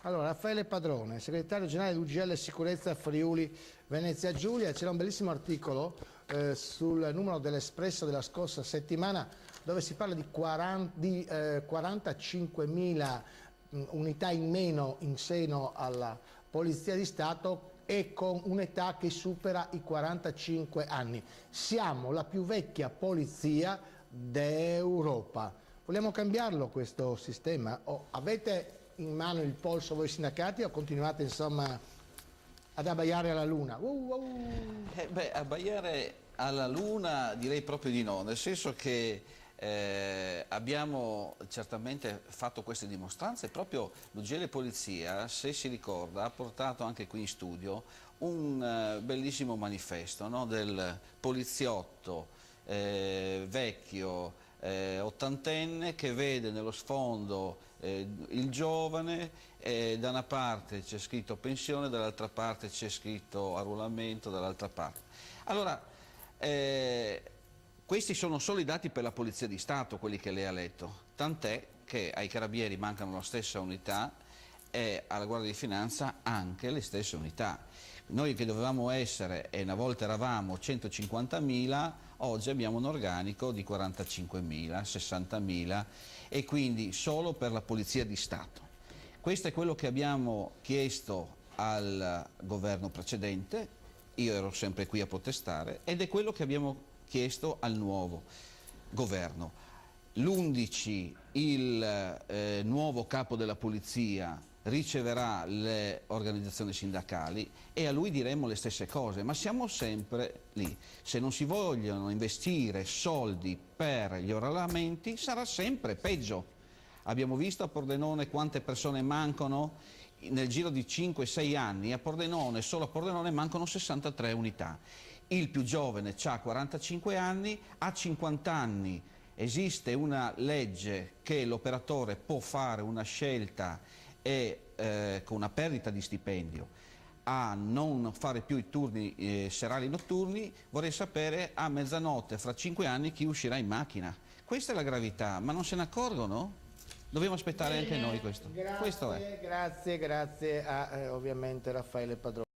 Allora, Raffaele Padrone, segretario generale dell'UGL Sicurezza Friuli Venezia Giulia. C'era un bellissimo articolo sul numero dell'Espresso della scorsa settimana dove si parla di 45.000 unità in meno in seno alla Polizia di Stato e con un'età che supera i 45 anni. Siamo la più vecchia polizia d'Europa. Vogliamo cambiarlo questo sistema? O avete in mano il polso voi sindacati o continuate insomma ad abbaiare alla luna? Abbaiare alla luna direi proprio di no, nel senso che abbiamo certamente fatto queste dimostranze. Proprio l'UGL Polizia, se si ricorda, ha portato anche qui in studio un bellissimo manifesto, no? Del poliziotto vecchio, ottantenne, che vede nello sfondo il giovane, da una parte c'è scritto pensione, dall'altra parte c'è scritto arruolamento, dall'altra parte. Allora, questi sono solo i dati per la Polizia di Stato, quelli che lei ha letto, tant'è che ai Carabinieri mancano la stessa unità e alla Guardia di Finanza anche le stesse unità. Noi che dovevamo essere, e una volta eravamo 150.000, oggi abbiamo un organico di 45.000, 60.000 e quindi solo per la Polizia di Stato. Questo è quello che abbiamo chiesto al governo precedente, io ero sempre qui a protestare, ed è quello che abbiamo chiesto al nuovo governo. L'11 il nuovo capo della polizia riceverà le organizzazioni sindacali e a lui diremo le stesse cose, ma siamo sempre lì. Se non si vogliono investire soldi per gli arruolamenti sarà sempre peggio. Abbiamo visto a Pordenone quante persone mancano nel giro di 5-6 anni, a Pordenone, solo a Pordenone mancano 63 unità. Il più giovane ha 45 anni, a 50 anni esiste una legge che l'operatore può fare una scelta e con una perdita di stipendio a non fare più i turni serali notturni. Vorrei sapere a mezzanotte fra 5 anni chi uscirà in macchina. Questa è la gravità, ma non se ne accorgono? Dobbiamo aspettare anche noi questo. Questo è. Grazie a ovviamente Raffaele Padrone.